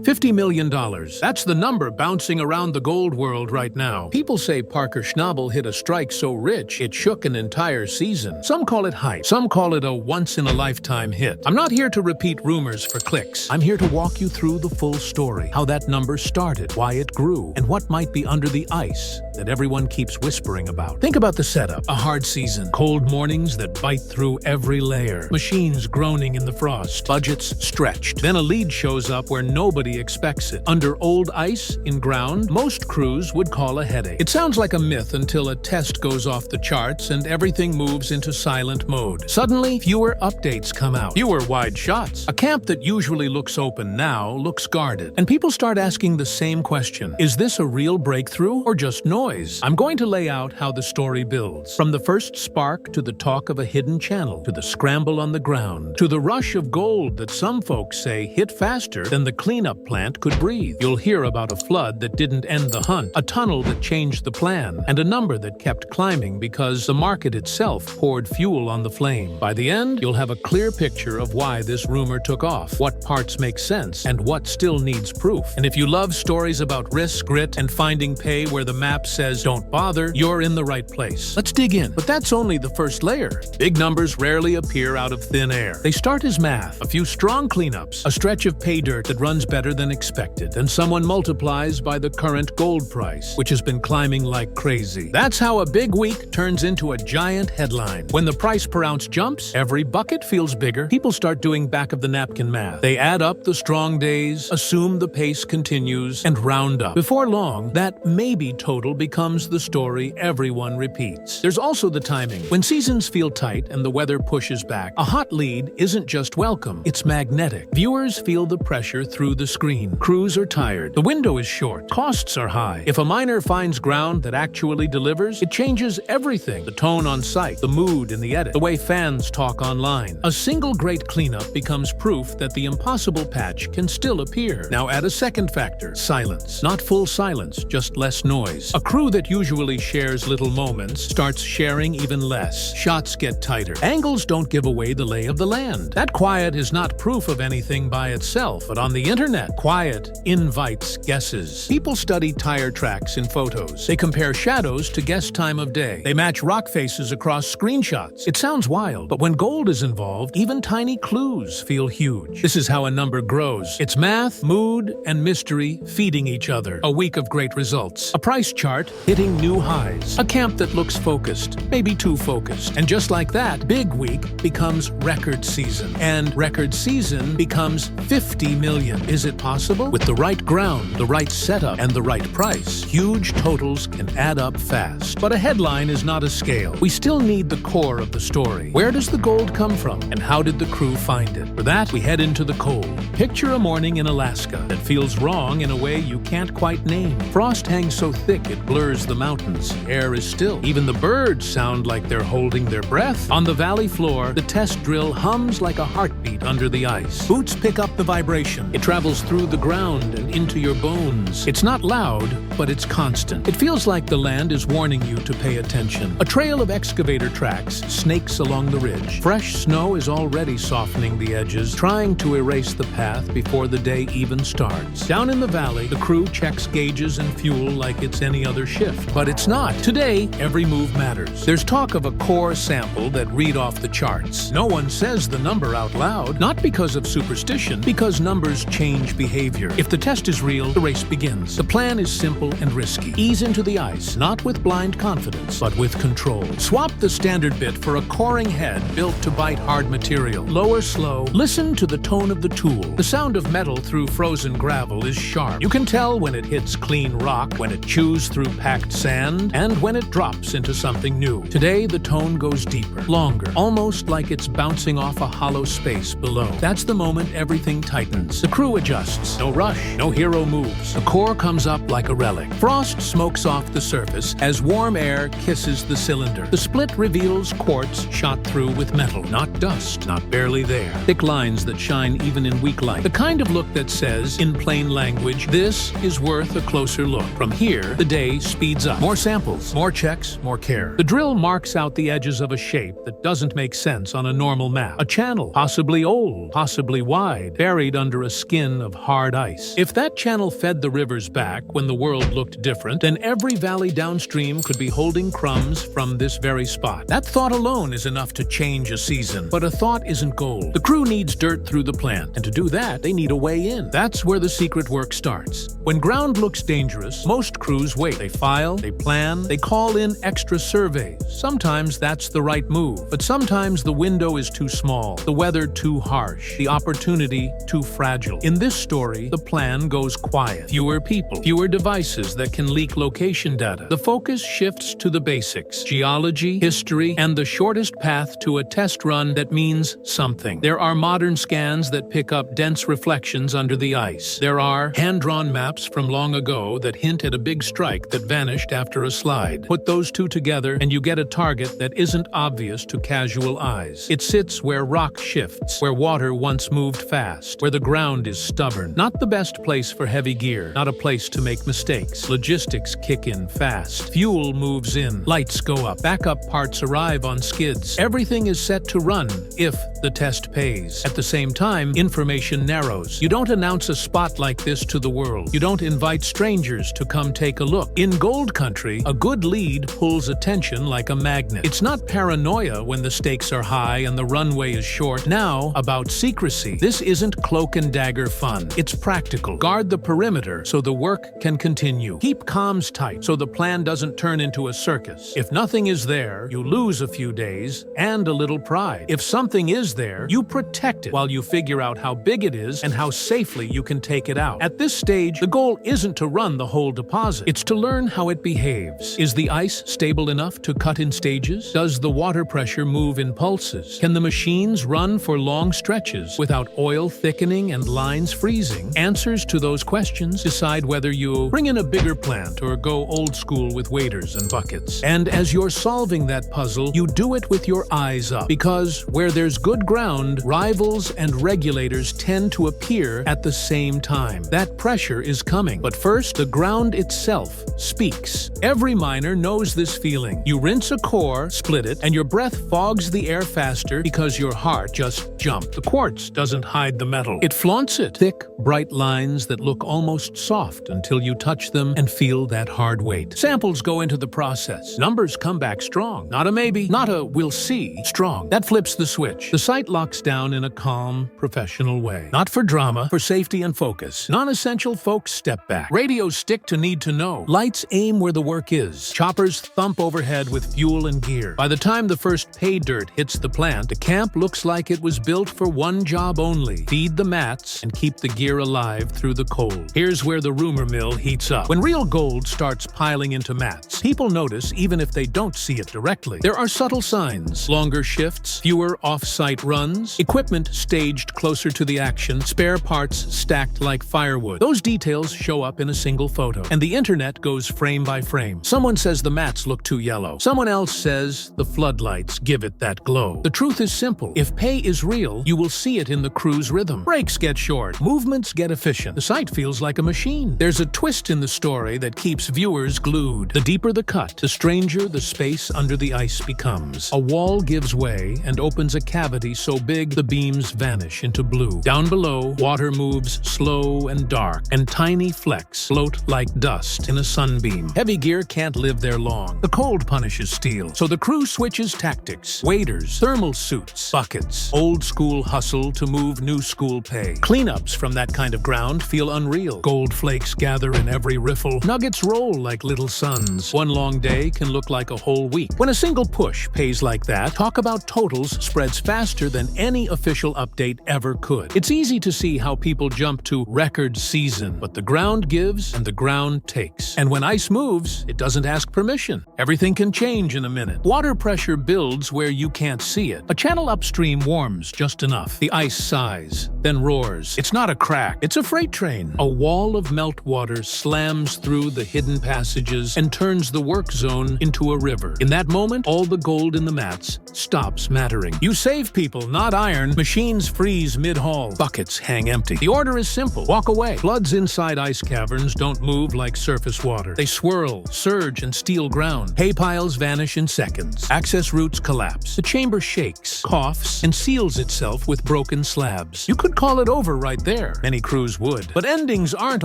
$50 million. That's the number bouncing around the gold world right now. People say Parker Schnabel hit a strike so rich it shook an entire season. Some call it hype. Some call it a once-in-a-lifetime hit. I'm not here to repeat rumors for clicks. I'm here to walk you through the full story. How that number started, why it grew, and what might be under the ice that everyone keeps whispering about. Think about the setup. A hard season. Cold mornings that bite through every layer. Machines groaning in the frost. Budgets stretched. Then a lead shows up where nobody expects it. Under old ice, in ground, most crews would call a headache. It sounds like a myth until a test goes off the charts and everything moves into silent mode. Suddenly, fewer updates come out. Fewer wide shots. A camp that usually looks open now looks guarded. And people start asking the same question. Is this a real breakthrough or just noise? I'm going to lay out how the story builds. From the first spark to the talk of a hidden channel, to the scramble on the ground, to the rush of gold that some folks say hit faster than the cleanup plant could breathe. You'll hear about a flood that didn't end the hunt, a tunnel that changed the plan, and a number that kept climbing because the market itself poured fuel on the flame. By the end, you'll have a clear picture of why this rumor took off, what parts make sense, and what still needs proof. And if you love stories about risk, grit, and finding pay where the map says don't bother, you're in the right place. Let's dig in. But that's only the first layer. Big numbers rarely appear out of thin air. They start as math, a few strong cleanups, a stretch of pay dirt that runs better than expected, and someone multiplies by the current gold price, which has been climbing like crazy. That's how a big week turns into a giant headline. When the price per ounce jumps, every bucket feels bigger. People start doing back-of-the-napkin math. They add up the strong days, assume the pace continues, and round up. Before long, that maybe total becomes the story everyone repeats. There's also the timing. When seasons feel tight and the weather pushes back, a hot lead isn't just welcome, it's magnetic. Viewers feel the pressure through the screen. Crews are tired. The window is short. Costs are high. If a miner finds ground that actually delivers, it changes everything. The tone on site, the mood in the edit, the way fans talk online. A single great cleanup becomes proof that the impossible patch can still appear. Now add a second factor, silence. Not full silence, just less noise. A crew that usually shares little moments starts sharing even less. Shots get tighter. Angles don't give away the lay of the land. That quiet is not proof of anything by itself, but on the internet, quiet invites guesses. People study tire tracks in photos. They compare shadows to guess time of day. They match rock faces across screenshots. It sounds wild, but when gold is involved, even tiny clues feel huge. This is how a number grows. It's math, mood, and mystery feeding each other. A week of great results. A price chart hitting new highs. A camp that looks focused, maybe too focused. And just like that, big week becomes record season. And record season becomes 50 million. Is it possible? With the right ground, the right setup, and the right price, huge totals can add up fast. But a headline is not a scale. We still need the core of the story. Where does the gold come from? And how did the crew find it? For that, we head into the cold. Picture a morning in Alaska that feels wrong in a way you can't quite name. Frost hangs so thick it blurs the mountains. Air is still. Even the birds sound like they're holding their breath. On the valley floor, the test drill hums like a heartbeat under the ice. Boots pick up the vibration. It travels through the ground and into your bones. It's not loud, but it's constant. It feels like the land is warning you to pay attention. A trail of excavator tracks snakes along the ridge. Fresh snow is already softening the edges, trying to erase the path before the day even starts. Down in the valley, the crew checks gauges and fuel like it's any other shift. But it's not. Today, every move matters. There's talk of a core sample that read off the charts. No one says the number out loud, not because of superstition, because numbers change behavior. If the test is real, the race begins. The plan is simple and risky. Ease into the ice, not with blind confidence, but with control. Swap the standard bit for a coring head built to bite hard material. Lower slow. Listen to the tone of the tool. The sound of metal through frozen gravel is sharp. You can tell when it hits clean rock, when it chews through packed sand, and when it drops into something new. Today, the tone goes deeper, longer, almost like it's bouncing off a hollow space below. That's the moment everything tightens. The crew adjusts. No rush, no hero moves. The core comes up like a relic. Frost smokes off the surface as warm air kisses the cylinder. The split reveals quartz shot through with metal, not dust, not barely there. Thick lines that shine even in weak light. The kind of look that says, in plain language, this is worth a closer look. From here, the day speeds up. More samples, more checks, more care. The drill marks out the edges of a shape that doesn't make sense on a normal map. A channel, possibly old, possibly wide, buried under a skin of of hard ice. If that channel fed the rivers back when the world looked different, then every valley downstream could be holding crumbs from this very spot. That thought alone is enough to change a season. But a thought isn't gold. The crew needs dirt through the plant, and to do that, they need a way in. That's where the secret work starts. When ground looks dangerous, most crews wait. They file, they plan, they call in extra surveys. Sometimes that's the right move, but sometimes the window is too small, the weather too harsh, the opportunity too fragile. In this story, the plan goes quiet. Fewer people, fewer devices that can leak location data. The focus shifts to the basics: geology, history, and the shortest path to a test run that means something. There are modern scans that pick up dense reflections under the ice. There are hand-drawn maps from long ago that hint at a big strike that vanished after a slide. Put those two together and you get a target that isn't obvious to casual eyes. It sits where rock shifts, where water once moved fast, where the ground is stubborn. Not the best place for heavy gear, not a place to make mistakes. Logistics kick in fast. Fuel moves in, lights go up, backup parts arrive on skids. Everything is set to run if the test pays. At the same time, information narrows. You don't announce a spot like this to the world. You don't invite strangers to come take a look. In gold country, a good lead pulls attention like a magnet. It's not paranoia when the stakes are high and the runway is short. Now, about secrecy. This isn't cloak and dagger fun. It's practical. Guard the perimeter so the work can continue. Keep comms tight so the plan doesn't turn into a circus. If nothing is there, you lose a few days and a little pride. If something is there, you protect it while you figure out how big it is and how safely you can take it out. At this stage, the goal isn't to run the whole deposit. It's to learn how it behaves. Is the ice stable enough to cut in stages? Does the water pressure move in pulses? Can the machines run for long stretches without oil thickening and lines freezing? Answers to those questions decide whether you bring in a bigger plant or go old school with waders and buckets. And as you're solving that puzzle, you do it with your eyes up, because where there's good ground, rivals and regulators tend to appear at the same time. That pressure is coming. But first, the ground itself speaks. Every miner knows this feeling. You rinse a core, split it, and your breath fogs the air faster because your heart just jumped. The quartz doesn't hide the metal. It flaunts it. Thick, bright lines that look almost soft until you touch them and feel that hard weight. Samples go into the process. Numbers come back strong. Not a maybe, not a we'll see. Strong. That flips the switch. The site locks down in a calm, professional way. Not for drama, for safety and focus. Non-essential folks step back. Radios stick to need to know. Lights aim where the work is. Choppers thump overhead with fuel and gear. By the time the first pay dirt hits the plant, the camp looks like it was built for one job only: feed the mats and keep the gear alive through the cold. Here's where the rumor mill heats up. When real gold starts piling into mats, people notice even if they don't see it directly. There are subtle signs: longer shifts, fewer off-site runs, equipment staged closer to the action, spare parts stacked like firewood. Those details show up in a single photo, and the internet goes frame by frame. Someone says the mats look too yellow. Someone else says the floodlights give it that glow. The truth is simple. If pay is real, you will see it in the crew's rhythm. Breaks get short, movements get efficient. The site feels like a machine. There's a twist in the story that keeps viewers glued. The deeper the cut, the stranger the space under the ice becomes. A wall gives way and opens a cavity so big the beams vanish into blue. Down below, water moves slow and dark, and tiny flecks float like dust in a sunbeam. Heavy gear can't live there long. The cold punishes steel, so the crew switches tactics. Waders, thermal suits, buckets. Old school hustle to move new school pay. Cleanups from that kind of ground feel unreal. Gold flakes gather in every riffle. Nuggets roll like little suns. One long day can look like a whole week. When a single push pays like that, talk about totals spreads faster than any official update ever could. It's easy to see how people jump to record season, but the ground gives and the ground takes. And when ice moves, it doesn't ask permission. Everything can change in a minute. Water pressure builds where you can't see it. A channel upstream warms just enough. The ice sighs, then roars. It's not a crack, it's a freight train. A wall of meltwater slams through the hidden passages and turns the work zone into a river. In that moment, all the gold in the mats stops mattering. You save people, not iron. Machines freeze mid-haul. Buckets hang empty. The order is simple. Walk away. Floods inside ice caverns don't move like surface water. They swirl, surge, and steal ground. Hay piles vanish in seconds. Access routes collapse. The chamber shakes, coughs, and seals itself with broken slabs. You could call it over right there. Many crews would. But endings aren't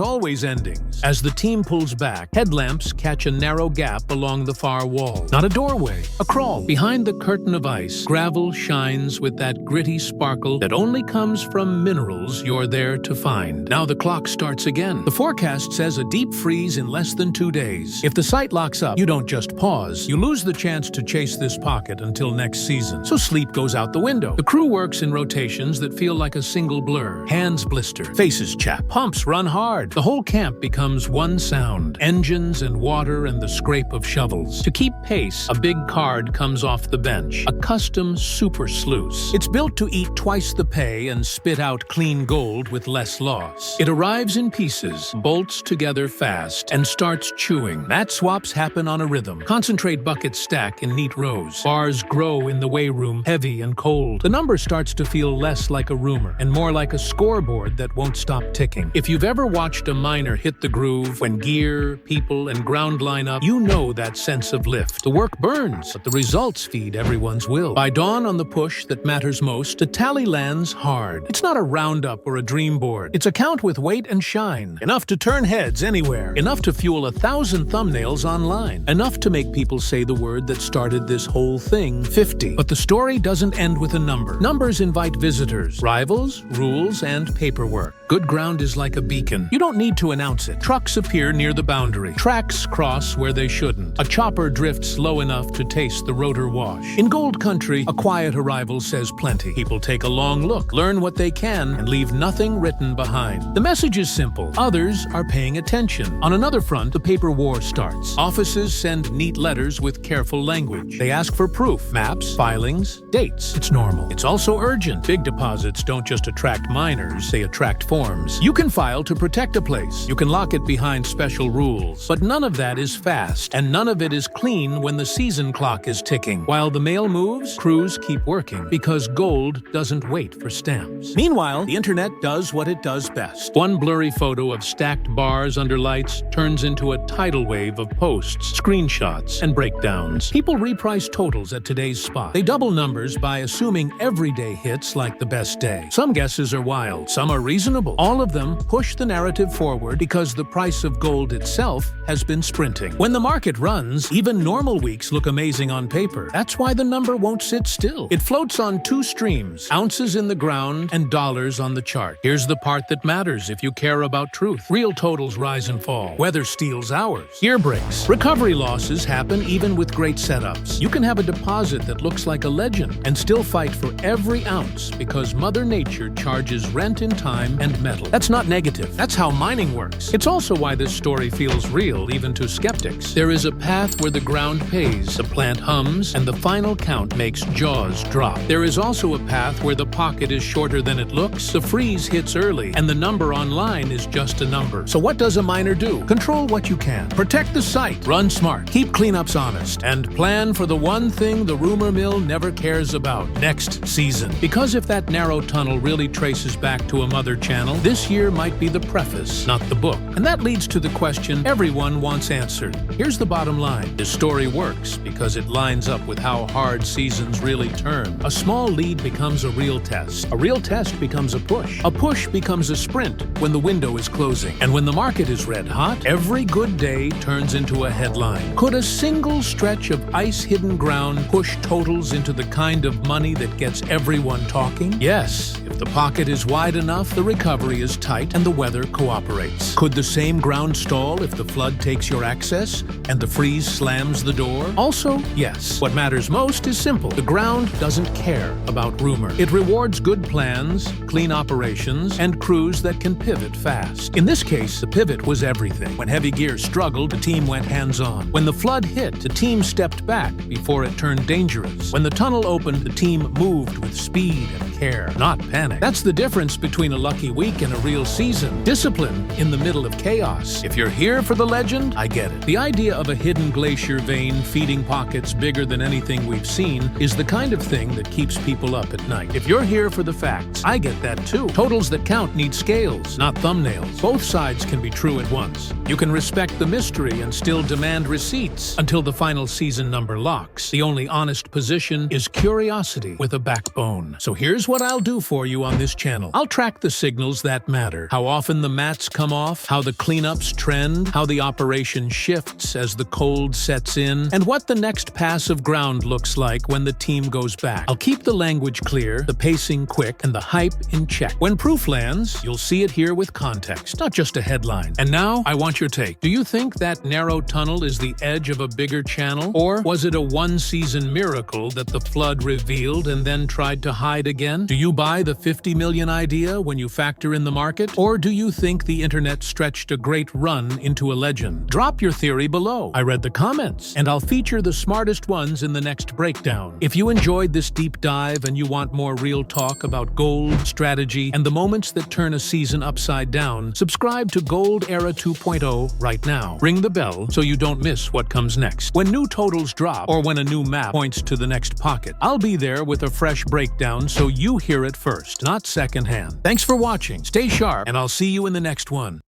always endings. As the team pulls back, headlamps catch a narrow gap along the far wall. Not a doorway, a crawl. Behind the curtain of ice, gravel shines with that gritty sparkle that only comes from minerals you're there to find. Now the clock starts again. The forecast says a deep freeze in less than 2 days. If the site locks up, you don't just pause. You lose the chance to chase this pocket until next season. So sleep goes out the window. The crew works in rotations that feel like a single blur. Hands blister, faces chap, pumps run hard. The whole camp becomes one sound. Engines and water and the scrape of shovels. To keep pace, a big card comes off the bench. A custom super sluice. It's built to eat twice the pay and spit out clean gold with less loss. It arrives in pieces, bolts together fast, and starts chewing. Mat swaps happen on a rhythm. Concentrate buckets stack in neat rows. Bars grow in the weigh room, heavy and cold. The number starts to feel less like a rumor and more like a scoreboard that won't stop ticking. If you've ever watched a miner hit the groove, when gear, people, and ground line up, you know that sense of lift. The work burns, but the results feed everyone's will. By dawn on the push that matters most, the tally lands hard. It's not a roundup or a dream board. It's a count with weight and shine. Enough to turn heads anywhere. Enough to fuel 1,000 thumbnails online. Enough to make people say the word that started this whole thing, 50. But the story doesn't end with a number. Numbers invite visitors, rivals, rules, and paperwork. Good ground is like a beacon. You don't need to announce it. Trucks appear near the boundary. Tracks cross where they shouldn't. A chopper drifts low enough to taste the rotor wash. In gold country, a quiet arrival says plenty. People take a long look, learn what they can, and leave nothing written behind. The message is simple. Others are paying attention. On another front, the paper war starts. Offices send neat letters with careful language. They ask for proof, maps, filings, dates. It's normal. It's also urgent. Big deposits don't just attract miners, they attract forms. You can file to protect a place. You can lock it behind special rules. But none of that is fast, and none of it is clean when the season clock is ticking. While the mail moves, crews keep working, because gold doesn't wait for stamps. Meanwhile, the internet does what it does best. One blurry photo of stacked bars under lights turns into a tidal wave of posts, screenshots, and breakdowns. People reprice totals at today's spot. They double numbers by assuming everyday hits like the best day. Some guesses are wild, some are reasonable. All of them push the narrative forward because the price of gold itself has been sprinting. When the market runs, even normal weeks look amazing on paper. That's why the number won't sit still. It floats on two streams, ounces in the ground and dollars on the chart. Here's the part that matters if you care about truth. Real totals rise and fall. Weather steals hours. Gear breaks. Recovery losses happen even with great setups. You can have a deposit that looks like a legend and still fight for every ounce because Mother Nature charges rent in time and metal. That's not negative. That's how mining works. It's also why this story feels real even to skeptics. There is a path where the ground pays, the plant hums, and the final count makes jaws drop. There is also a path where the pocket is shorter than it looks, the freeze hits early, and the number online is just a number. So what does a miner do? Control what you can. Protect the site. Run smart. Keep cleanups honest. And plan for the one thing the rumor mill never cares about: next season. Because if that narrow tunnel really traces back to a mother channel, this year might be the preface, not the book. And that leads to the question everyone wants answered. Here's the bottom line. This story works because it lines up with how hard seasons really turn. A small lead becomes a real test. A real test becomes a push. A push becomes a sprint when the window is closing. And when the market is red hot, every good day turns into a headline. Could a single stretch of ice-hidden ground push totals into the kind of money that gets everyone talking? Yes. If the pocket is wide enough, the recovery is tight, and the weather cooperates. Could the same ground stall if the flood takes your access and the freeze slams the door? Also, yes. What matters most is simple. The ground doesn't care about rumor. It rewards good plans, clean operations, and crews that can pivot fast. In this case, the pivot was everything. When heavy gear struggled, the team went hands-on. When the flood hit, the team stepped back before it turned dangerous. When the tunnel opened, the team moved with speed and care, not panic. That's the difference between a lucky week and a real season. Discipline in the middle of chaos. If you're here for the legend, I get it. The idea of a hidden glacier vein feeding pockets bigger than anything we've seen is the kind of thing that keeps people up at night. If you're here for the facts, I get that too. Totals that count need scales, not thumbnails. Both sides can be true at once. You can respect the mystery and still demand receipts until the final season number locks. The only honest position is curiosity with a backbone. own. So here's what I'll do for you on this channel. I'll track the signals that matter. How often the mats come off, how the cleanups trend, how the operation shifts as the cold sets in, and what the next pass of ground looks like when the team goes back. I'll keep the language clear, the pacing quick, and the hype in check. When proof lands, you'll see it here with context, not just a headline. And now, I want your take. Do you think that narrow tunnel is the edge of a bigger channel? Or was it a one-season miracle that the flood revealed and then tried to hide again? Do you buy the 50 million idea when you factor in the market? Or do you think the internet stretched a great run into a legend? Drop your theory below. I read the comments, and I'll feature the smartest ones in the next breakdown. If you enjoyed this deep dive and you want more real talk about gold, strategy, and the moments that turn a season upside down, subscribe to Gold Era 2.0 right now. Ring the bell so you don't miss what comes next. When new totals drop or when a new map points to the next pocket, I'll be there with a fresh breakdown so you hear it first, not secondhand. Thanks for watching, stay sharp, and I'll see you in the next one.